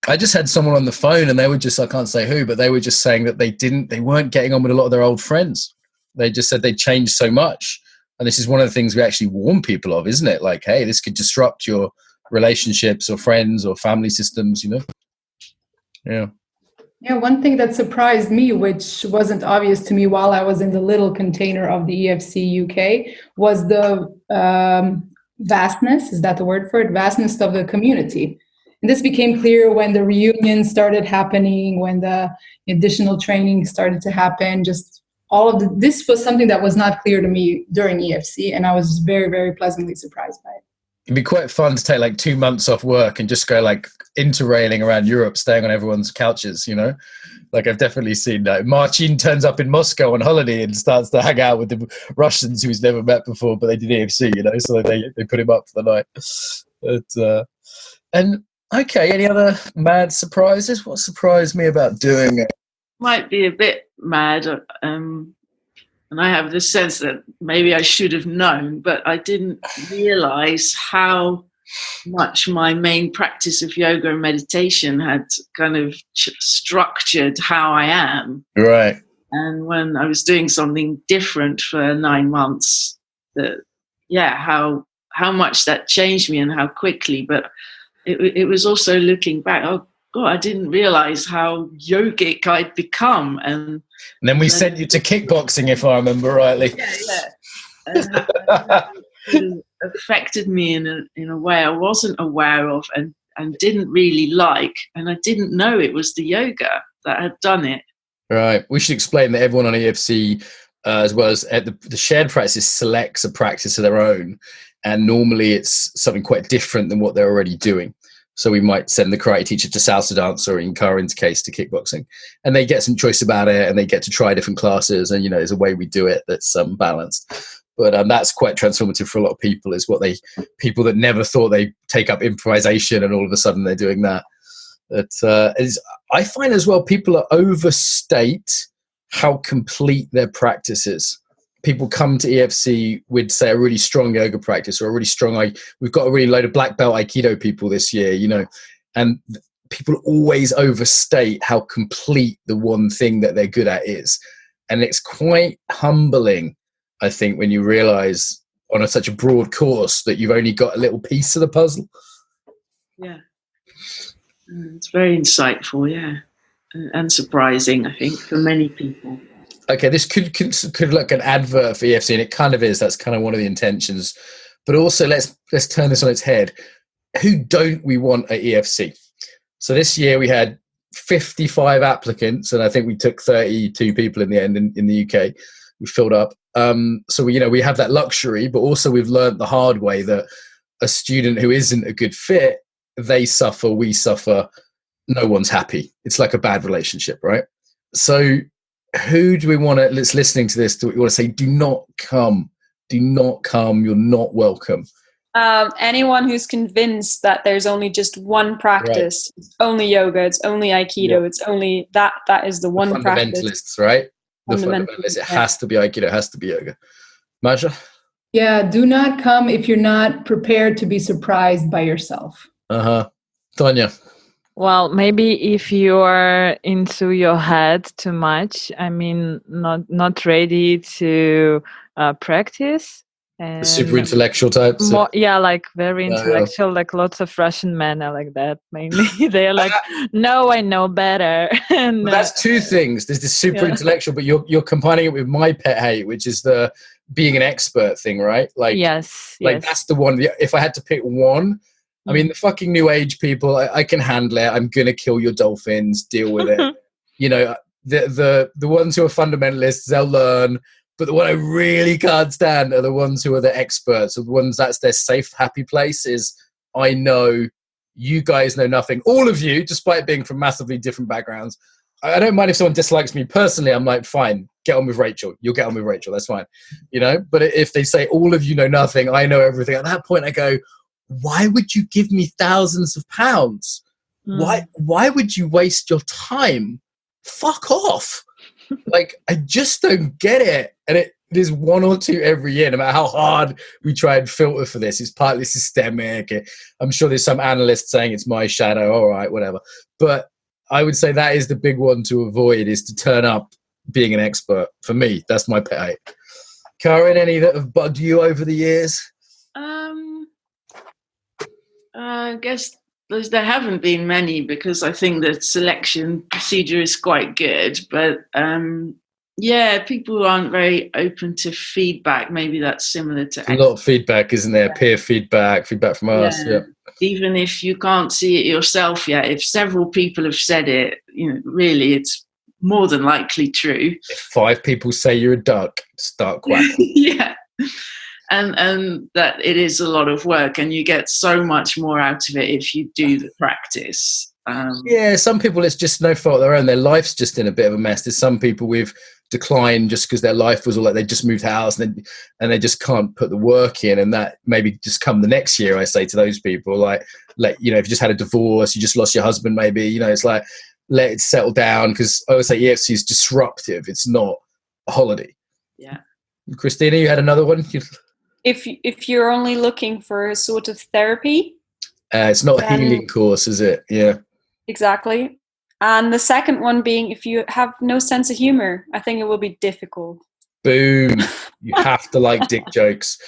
[SPEAKER 1] I just had someone on the phone and they were just, I can't say who, but they were just saying that they weren't getting on with a lot of their old friends. They just said they changed so much. And this is one of the things we actually warn people of, isn't it? Like, hey, this could disrupt your relationships or friends or family systems, Yeah.
[SPEAKER 5] Yeah, one thing that surprised me, which wasn't obvious to me while I was in the little container of the EFC UK, was the vastness, is that the word for it? Vastness of the community. And this became clear when the reunions started happening, when the additional training started to happen, just all of this was something that was not clear to me during EFC, and I was very, very pleasantly surprised by it.
[SPEAKER 1] It'd be quite fun to take like 2 months off work and just go like interrailing around Europe, staying on everyone's couches, Like I've definitely seen that. Marcin turns up in Moscow on holiday and starts to hang out with the Russians who he's never met before, but they did EFC, so they put him up for the night. And okay, any other mad surprises? What surprised me about doing it?
[SPEAKER 4] Might be a bit mad, and I have the sense that maybe I should have known, but I didn't realize how much my main practice of yoga and meditation had kind of structured how I am.
[SPEAKER 1] Right.
[SPEAKER 4] And when I was doing something different for 9 months, how much that changed me and how quickly. But it was also looking back, oh God, I didn't realize how yogic I'd become. And
[SPEAKER 1] then we sent you to kickboxing, if I remember rightly.
[SPEAKER 4] Yeah. And it affected me in a way I wasn't aware of and didn't really like. And I didn't know it was the yoga that had done it.
[SPEAKER 1] Right. We should explain that everyone on EFC, as well as at the shared practice, selects a practice of their own. And normally it's something quite different than what they're already doing. So we might send the karate teacher to salsa dance, or in Karin's case to kickboxing, and they get some choice about it, and they get to try different classes. And there's a way we do it that's balanced. But that's quite transformative for a lot of people. Is what people that never thought they'd take up improvisation, and all of a sudden they're doing that. I find as well, people overstate how complete their practice is. People come to EFC with, say, a really strong yoga practice, or a really strong, we've got a really load of black belt Aikido people this year, and people always overstate how complete the one thing that they're good at is. And it's quite humbling, I think, when you realize on such a broad course that you've only got a little piece of the puzzle.
[SPEAKER 4] Yeah. It's very insightful, yeah. And surprising, I think, for many people.
[SPEAKER 1] Okay, this could look an advert for EFC, and it kind of is. That's kind of one of the intentions. But also, let's turn this on its head. Who don't we want at EFC? So this year we had 55 applicants, and I think we took 32 people in the end in the UK. We filled up. So we have that luxury, but also we've learned the hard way that a student who isn't a good fit, they suffer, we suffer. No one's happy. It's like a bad relationship, right? So who do we want to, that's listening to this, do we want to say, do not come, you're not welcome?
[SPEAKER 3] Anyone who's convinced that there's only just one practice, right. It's only yoga, it's only Aikido, It's only that is the one
[SPEAKER 1] fundamentalists,
[SPEAKER 3] practice.
[SPEAKER 1] Right? The fundamentalists. It has to be Aikido, it has to be yoga. Masha?
[SPEAKER 5] Yeah, do not come if you're not prepared to be surprised by yourself.
[SPEAKER 1] Tanya?
[SPEAKER 2] Well, maybe if you're into your head too much, not ready to practice. And
[SPEAKER 1] the super intellectual types.
[SPEAKER 2] Like very intellectual,
[SPEAKER 1] yeah.
[SPEAKER 2] Like lots of Russian men are like that mainly. They're like, no, I know better. And
[SPEAKER 1] that's two things. There's this super intellectual, but you're combining it with my pet hate, which is the being an expert thing, right? Like,
[SPEAKER 2] yes.
[SPEAKER 1] That's the one. If I had to pick one, the fucking new age people, I can handle it. I'm going to kill your dolphins, deal with it. The ones who are fundamentalists, they'll learn. But the one I really can't stand are the ones who are the experts, or the ones that's their safe, happy place is, I know, you guys know nothing. All of you, despite being from massively different backgrounds. I don't mind if someone dislikes me personally. I'm like, fine, get on with Rachel. You'll get on with Rachel. That's fine. But if they say all of you know nothing, I know everything. At that point, I go, why would you give me thousands of pounds? Why would you waste your time? Fuck off. I just don't get it. And there's one or two every year, no matter how hard we try and filter for this. It's partly systemic. I'm sure there's some analyst saying it's my shadow. All right, whatever. But I would say that is the big one to avoid, is to turn up being an expert. For me, that's my pet hate. Karin, any that have bugged you over the years?
[SPEAKER 4] I guess there haven't been many, because I think the selection procedure is quite good. But people aren't very open to feedback. Maybe that's similar to
[SPEAKER 1] a lot of feedback, isn't there? Peer feedback from us. Yeah.
[SPEAKER 4] Even if you can't see it yourself yet, if several people have said it, really, it's more than likely true.
[SPEAKER 1] If 5 people say you're a duck, start quacking.
[SPEAKER 4] Yeah. And that it is a lot of work, and you get so much more out of it if you do the practice.
[SPEAKER 1] Some people, it's just no fault of their own. Their life's just in a bit of a mess. There's some people with decline just because their life was all like they just moved house and they just can't put the work in, and that maybe just come the next year. I say to those people, if you just had a divorce, you just lost your husband, maybe, it's like, let it settle down, because I would say EFC is disruptive. It's not a holiday.
[SPEAKER 4] Yeah.
[SPEAKER 1] Christina, you had another one?
[SPEAKER 3] If you're only looking for a sort of therapy,
[SPEAKER 1] it's not a healing course, is it? Yeah,
[SPEAKER 3] exactly. And the second one being, if you have no sense of humor, I think it will be difficult.
[SPEAKER 1] Boom. You have to like dick jokes.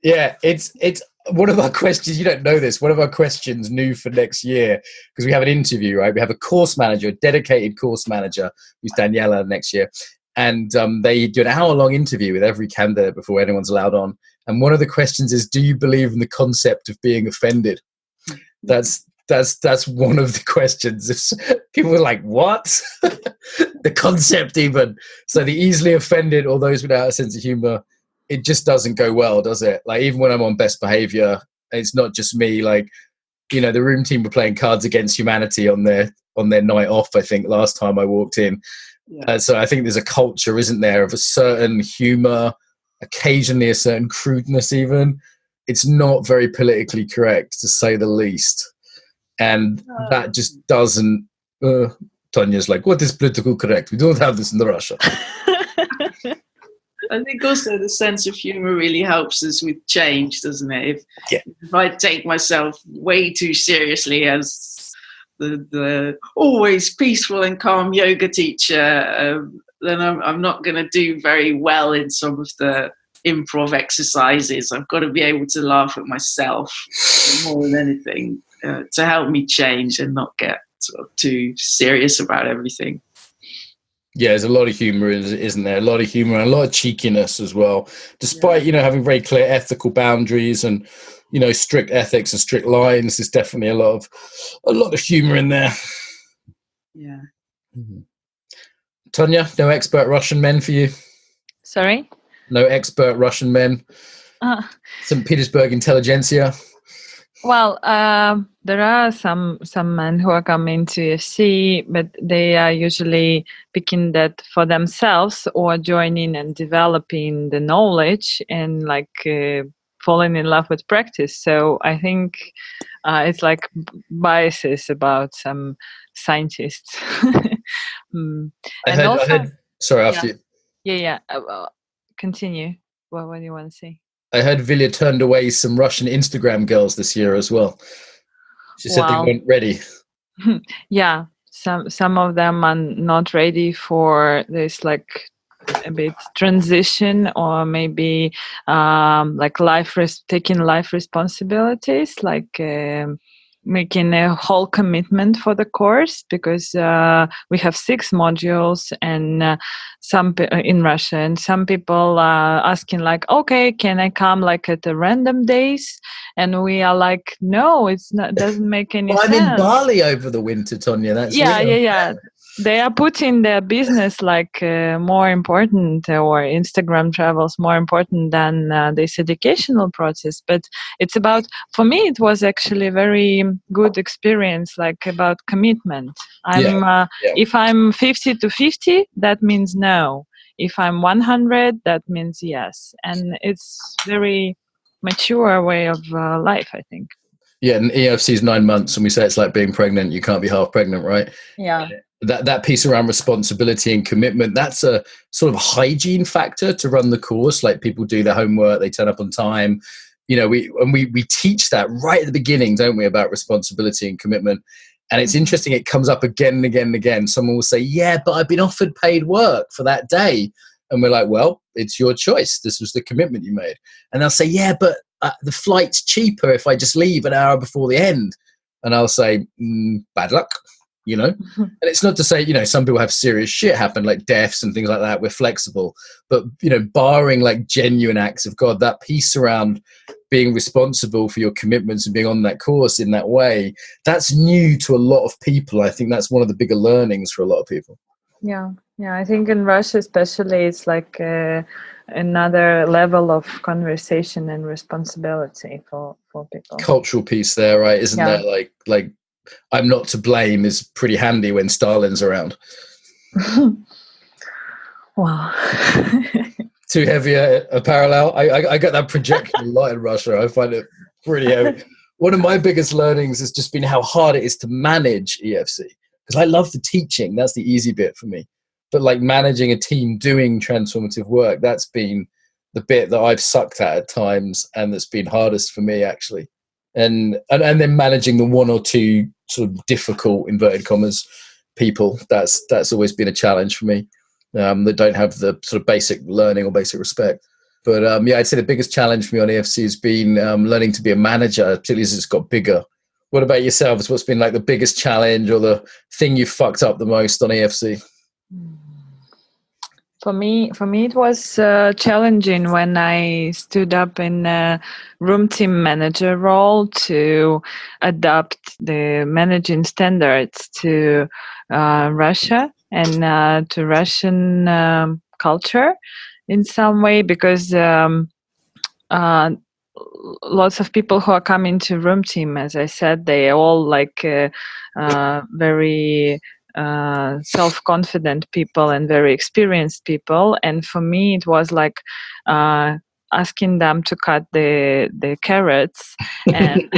[SPEAKER 1] It's one of our questions. You don't know this. One of our questions new for next year, because we have an interview, right? We have a course manager, a dedicated course manager, who's Daniela next year. And they do an hour-long interview with every candidate before anyone's allowed on. And one of the questions is, do you believe in the concept of being offended? That's one of the questions. If people are like, what? The concept even. So the easily offended, or those without a sense of humor, it just doesn't go well, does it? Even when I'm on best behavior, it's not just me. the room team were playing Cards Against Humanity on their night off, I think, last time I walked in.
[SPEAKER 4] Yeah.
[SPEAKER 1] So I think there's a culture, isn't there, of a certain humor, occasionally a certain crudeness even. It's not very politically correct, to say the least. And that just doesn't... Tanya's like, what is political correct? We don't have this in Russia.
[SPEAKER 4] I think also the sense of humor really helps us with change, doesn't it? If I take myself way too seriously as the always peaceful and calm yoga teacher, then I'm not going to do very well in some of the improv exercises. I've got to be able to laugh at myself more than anything to help me change and not get sort of too serious about everything.
[SPEAKER 1] Yeah, there's a lot of humor, isn't there? A lot of humor and a lot of cheekiness as well. Despite, having very clear ethical boundaries and, strict ethics and strict lines, there's definitely a lot of humor in there.
[SPEAKER 4] Yeah.
[SPEAKER 1] Mm-hmm. Tanya, no expert Russian men for you?
[SPEAKER 2] Sorry?
[SPEAKER 1] No expert Russian men? St. Petersburg intelligentsia?
[SPEAKER 2] Well, there are some men who are coming to UFC, but they are usually picking that for themselves or joining and developing the knowledge and falling in love with practice. So I think it's like biases about some scientists.
[SPEAKER 1] Sorry, after you.
[SPEAKER 2] Yeah. Continue. What do you want to say?
[SPEAKER 1] I heard Vilya turned away some Russian Instagram girls this year as well. She said they weren't ready.
[SPEAKER 2] Yeah, some of them are not ready for this a bit transition, or maybe taking life responsibilities, making a whole commitment for the course, because we have 6 modules and some in Russia, and some people are asking okay, can I come at the random days? And we are no, it's not, doesn't make any sense.
[SPEAKER 1] I'm in Bali over the winter, Tanya. That's
[SPEAKER 2] yeah. They are putting their business more important, or Instagram travels more important than this educational process. But it's about, for me, it was actually a very good experience, about commitment. If I'm 50-50, that means no. If I'm 100, that means yes. And it's very mature way of life, I think.
[SPEAKER 1] Yeah, and EFC is 9 months, and we say it's like being pregnant. You can't be half pregnant, right?
[SPEAKER 2] Yeah.
[SPEAKER 1] That piece around responsibility and commitment, that's a sort of hygiene factor to run the course. Like, people do their homework, they turn up on time. We teach that right at the beginning, don't we, about responsibility and commitment. And it's interesting, it comes up again and again and again. Someone will say, yeah, but I've been offered paid work for that day. And we're like, well, it's your choice. This was the commitment you made. And they'll say, yeah, but the flight's cheaper if I just leave an hour before the end. And I'll say, bad luck. And it's not to say, some people have serious shit happen, like deaths and things like that. We're flexible. But, barring genuine acts of God, that piece around being responsible for your commitments and being on that course in that way, that's new to a lot of people. I think that's one of the bigger learnings for a lot of people.
[SPEAKER 2] Yeah. I think in Russia especially, it's another level of conversation and responsibility for people. Cultural
[SPEAKER 1] piece there, right? Isn't there? Like I'm not to blame is pretty handy when Stalin's around.
[SPEAKER 2] Wow.
[SPEAKER 1] Too heavy a parallel. I get that projection a lot in Russia. I find it pretty heavy. One of my biggest learnings has just been how hard it is to manage EFC, because I love the teaching. That's the easy bit for me. But managing a team doing transformative work, that's been the bit that I've sucked at times, and that's been hardest for me, actually. And then managing the 1 or 2 sort of difficult, inverted commas, people, that's always been a challenge for me, that don't have the sort of basic learning or basic respect. But I'd say the biggest challenge for me on EFC has been learning to be a manager, particularly as it's got bigger. What about yourselves? What's been the biggest challenge or the thing you fucked up the most on EFC?
[SPEAKER 2] For me, it was challenging when I stood up in a room team manager role to adapt the managing standards to Russia and to Russian culture in some way, because lots of people who are coming to room team, as I said, they all like very self-confident people and very experienced people. And for me, it was like asking them to cut the carrots and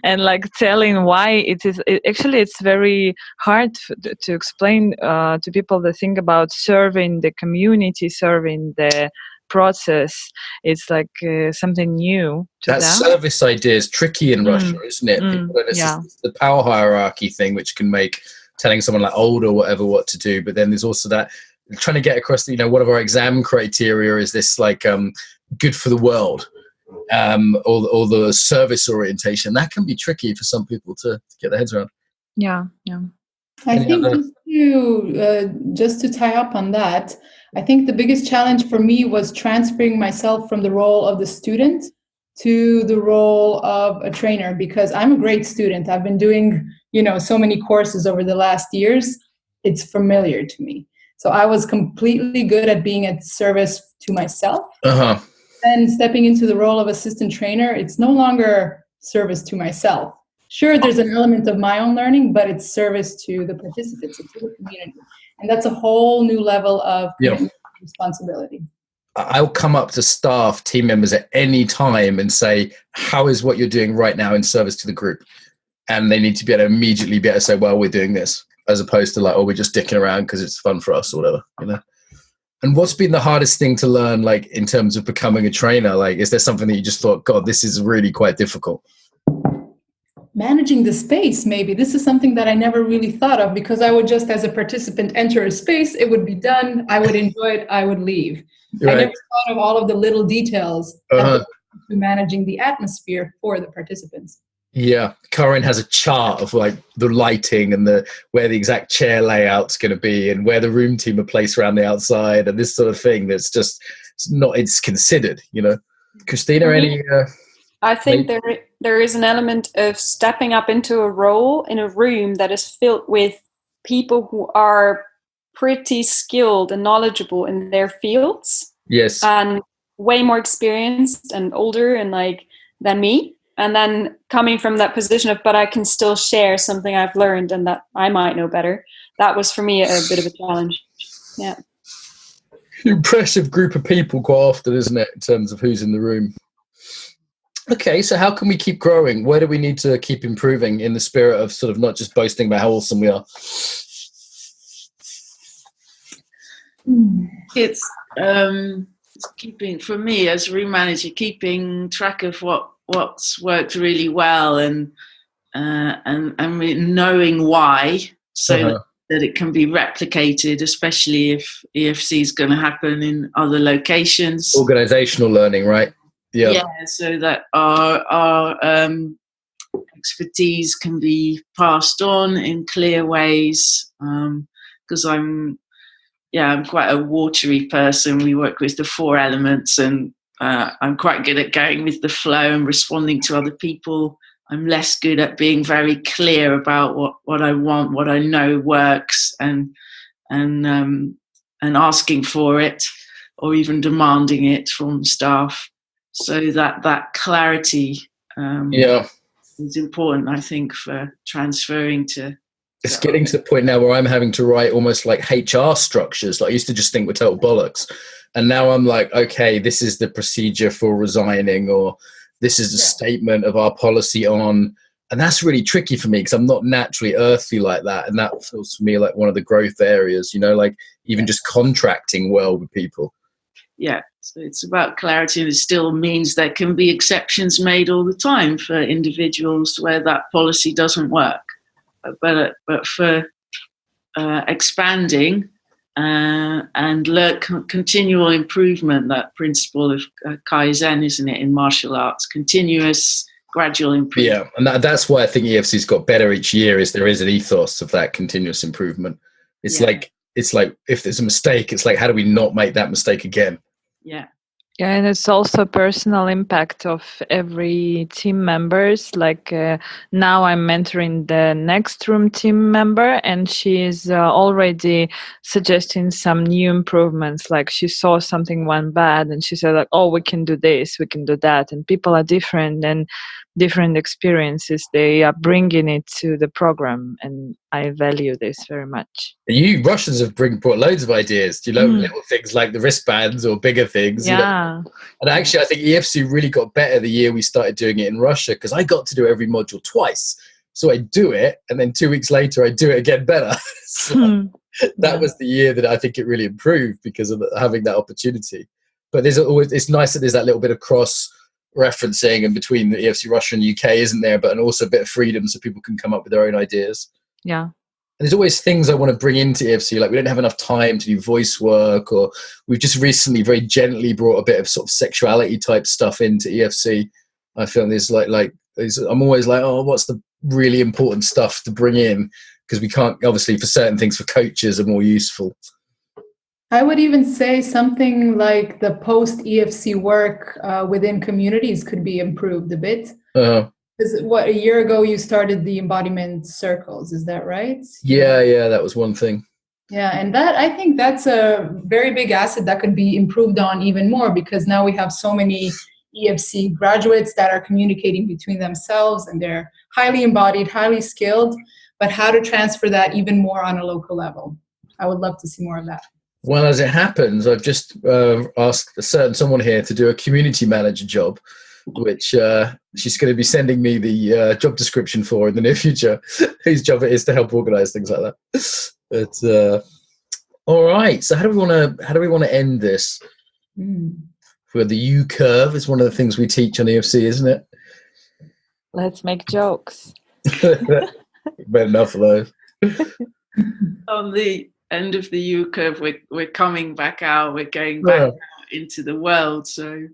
[SPEAKER 2] and like telling why it's very hard to explain to people the thing about serving the community, serving the process. It's like something new to
[SPEAKER 1] that
[SPEAKER 2] them.
[SPEAKER 1] service idea is tricky in Russia, isn't it? It's the power hierarchy thing, which can make telling someone like old or whatever what to do. But then there's also that trying to get across, one of our exam criteria is this like good for the world, or the service orientation. That can be tricky for some people to get their heads around.
[SPEAKER 2] Yeah.
[SPEAKER 5] I think just to tie up on that, I think the biggest challenge for me was transferring myself from the role of the student to the role of a trainer, because I'm a great student. I've been doing, so many courses over the last years. It's familiar to me. So I was completely good at being at service to myself.
[SPEAKER 1] Uh-huh.
[SPEAKER 5] And stepping into the role of assistant trainer, it's no longer service to myself. Sure, there's an element of my own learning, but it's service to the participants, to the community. And that's a whole new level of responsibility.
[SPEAKER 1] I'll come up to staff, team members at any time and say, how is what you're doing right now in service to the group? And they need to be able to immediately be able to say, well, we're doing this, as opposed to like, oh, we're just dicking around because it's fun for us or whatever, And what's been the hardest thing to learn, like in terms of becoming a trainer? Like, is there something that you just thought, God, this is really quite difficult?
[SPEAKER 5] Managing the space, maybe. This is something that I never really thought of, because I would just, as a participant, enter a space, it would be done, I would enjoy it, I would leave. Right. I never thought of all of the little details to managing the atmosphere for the participants.
[SPEAKER 1] Yeah, Karin has a chart of like the lighting and where the exact chair layout's going to be and where the room team are placed around the outside and this sort of thing. That's just it's considered, Christina, any?
[SPEAKER 3] I think there is an element of stepping up into a role in a room that is filled with people who are pretty skilled and knowledgeable in their fields.
[SPEAKER 1] Yes.
[SPEAKER 3] And way more experienced and older and than me. And then coming from that position of, but I can still share something I've learned and that I might know better. That was for me a bit of a challenge. Yeah.
[SPEAKER 1] Impressive group of people quite often, isn't it, in terms of who's in the room? Okay, so how can we keep growing? Where do we need to keep improving in the spirit of sort of not just boasting about how awesome we are?
[SPEAKER 4] It's keeping, for me as a room manager, keeping track of what's worked really well and knowing why, so that it can be replicated, especially if EFC is going to happen in other locations.
[SPEAKER 1] Organizational learning, right?
[SPEAKER 4] Yeah, so that our expertise can be passed on in clear ways. Because I'm quite a watery person. We work with the 4 elements, and I'm quite good at going with the flow and responding to other people. I'm less good at being very clear about what I want, what I know works, and asking for it, or even demanding it from staff. So that clarity is important, I think, for transferring to.
[SPEAKER 1] It's getting to the point now where I'm having to write almost like HR structures. Like I used to just think were total bollocks. And now I'm like, okay, this is the procedure for resigning, or this is the statement of our policy on. And that's really tricky for me because I'm not naturally earthy like that. And that feels for me like one of the growth areas, like even just contracting well with people. Yeah.
[SPEAKER 4] So it's about clarity, and it still means there can be exceptions made all the time for individuals where that policy doesn't work. But for expanding and continual improvement, that principle of Kaizen, isn't it, in martial arts, continuous, gradual improvement.
[SPEAKER 1] Yeah, and that's why I think EFC's got better each year. Is there is an ethos of that continuous improvement. It's like if there's a mistake, it's like, how do we not make that mistake again?
[SPEAKER 4] Yeah.
[SPEAKER 2] Yeah, and it's also personal impact of every team members. Like now I'm mentoring the next room team member, and she is already suggesting some new improvements. Like she saw something went bad and she said like, oh, we can do this, we can do that. And people are different and different experiences. They are bringing it to the program, and I value this very much.
[SPEAKER 1] You Russians have brought loads of ideas. You know, little things like the wristbands or bigger things.
[SPEAKER 2] Yeah.
[SPEAKER 1] You know? And actually, I think EFC really got better the year we started doing it in Russia, because I got to do every module twice. So I do it, and then 2 weeks later, I do it again better. So that was the year that I think it really improved because of having that opportunity. But it's nice that there's that little bit of cross referencing and between the EFC Russia and UK, isn't there? But and also a bit of freedom so people can come up with their own ideas.
[SPEAKER 2] Yeah.
[SPEAKER 1] And there's always things I want to bring into EFC, like we don't have enough time to do voice work, or we've just recently very gently brought a bit of sort of sexuality type stuff into EFC. I feel there's I'm always like, oh, what's the really important stuff to bring in? Because we can't, obviously, for certain things, for coaches are more useful.
[SPEAKER 5] I would even say something like the post EFC work within communities could be improved a bit. Because a year ago you started the embodiment circles, is that right?
[SPEAKER 1] Yeah, that was one thing.
[SPEAKER 5] Yeah, and I think that's a very big asset that could be improved on even more, because now we have so many EFC graduates that are communicating between themselves, and they're highly embodied, highly skilled, but how to transfer that even more on a local level. I would love to see more of that.
[SPEAKER 1] Well, as it happens, I've just asked someone here to do a community manager job, which she's going to be sending me the job description for in the near future, whose job it is to help organize things like that. But all right, so how do we want to end this? For the U curve is one of the things we teach on EFC, isn't it?
[SPEAKER 2] Let's make jokes.
[SPEAKER 1] Better enough of those.
[SPEAKER 4] On the end of the U curve, we're coming back out. We're going back out into the world. So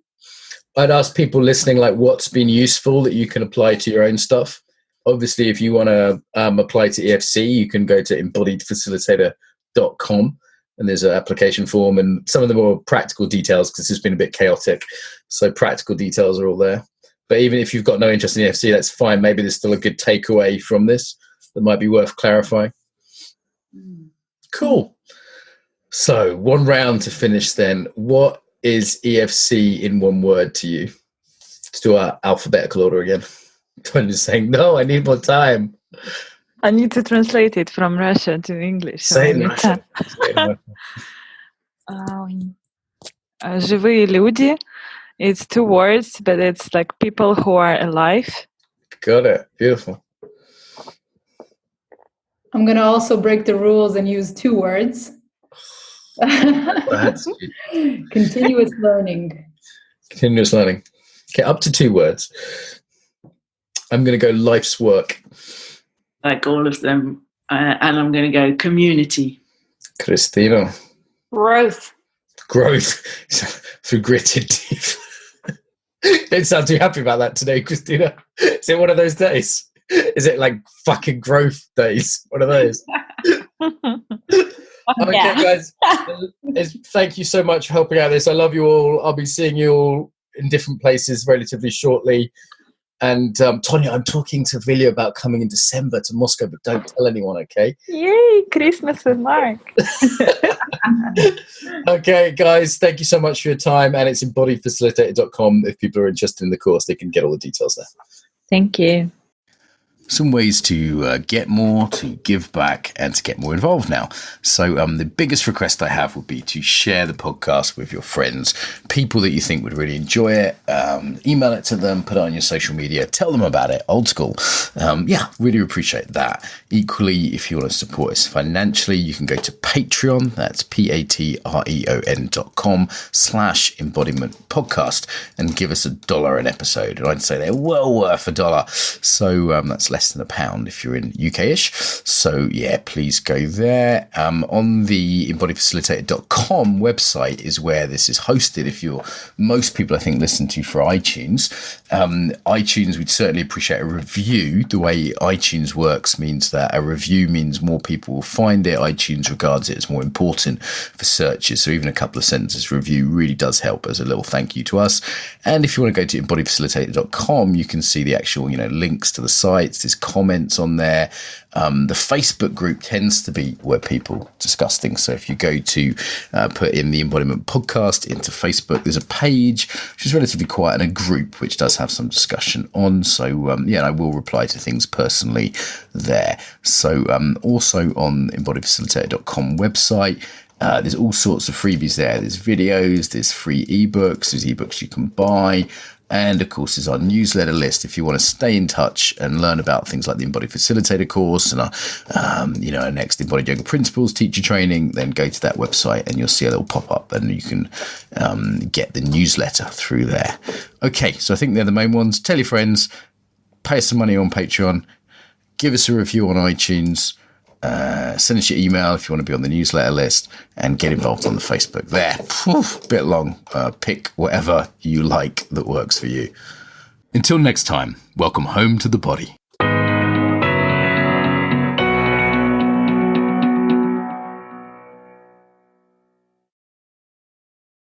[SPEAKER 1] I'd ask people listening, like, what's been useful that you can apply to your own stuff. Obviously, if you want to apply to EFC, you can go to embodiedfacilitator.com, and there's an application form and some of the more practical details, because it's been a bit chaotic. So practical details are all there. But even if you've got no interest in EFC, that's fine. Maybe there's still a good takeaway from this that might be worth clarifying. Cool. So one round to finish then. What is EFC in one word to you? Let's do our alphabetical order again. I'm just saying, no, I need more time.
[SPEAKER 2] I need to translate it from Russian to English.
[SPEAKER 1] Say it in Russian.
[SPEAKER 2] Живые люди. It's 2 words, but it's like people who are alive.
[SPEAKER 1] Got it. Beautiful.
[SPEAKER 5] I'm going to also break the rules and use 2 words. Continuous learning.
[SPEAKER 1] Continuous learning. Okay, up to 2 words. I'm going to go life's work.
[SPEAKER 4] Like all of them. And I'm going to go community.
[SPEAKER 1] Christina.
[SPEAKER 3] Growth.
[SPEAKER 1] Through gritted teeth. Don't sound too happy about that today, Christina. Is it one of those days? Is it like fucking growth days? One of those? Okay, guys. Thank you so much for helping out this. I love you all. I'll be seeing you all in different places relatively shortly. And Tonya, I'm talking to Vilja about coming in December to Moscow, but don't tell anyone, okay?
[SPEAKER 2] Yay, Christmas with Mark.
[SPEAKER 1] Okay, guys, thank you so much for your time. And it's embodiedfacilitator.com. If people are interested in the course, they can get all the details there.
[SPEAKER 2] Thank you.
[SPEAKER 1] Some ways to get more, to give back, and to get more involved now. So the biggest request I have would be to share the podcast with your friends, people that you think would really enjoy it. Email it to them, put it on your social media, tell them about it, old school. Really appreciate that. Equally, if you want to support us financially, you can go to Patreon. That's patreon.com/embodiment podcast and give us $1 an episode. And I'd say they're well worth $1. So that's less than £1 if you're in UK-ish. So yeah, please go there. On the embodiedfacilitator.com website is where this is hosted. If you're, most people I think listen to for iTunes. iTunes, we'd certainly appreciate a review. The way iTunes works means that a review means more people will find it. iTunes regards it as more important for searches. So even a couple of sentences review really does help as a little thank you to us. And if you want to go to embodiedfacilitator.com, you can see the actual, links to the sites. There's comments on there. The Facebook group tends to be where people discuss things. So if you go to put in the Embodiment Podcast into Facebook, there's a page which is relatively quiet and a group which does have some discussion on. So I will reply to things personally there. So also on embodiedfacilitator.com website, there's all sorts of freebies there. There's videos, there's free ebooks, there's ebooks you can buy. And of course, there's our newsletter list. If you want to stay in touch and learn about things like the Embodied Facilitator Course and our next Embodied Yoga Principles teacher training, then go to that website and you'll see a little pop-up and you can get the newsletter through there. Okay, so I think they're the main ones. Tell your friends, pay us some money on Patreon, give us a review on iTunes, send us your email if you want to be on the newsletter list, and get involved on the Facebook there. Bit long. Pick whatever you like that works for you. Until next time, welcome home to the body.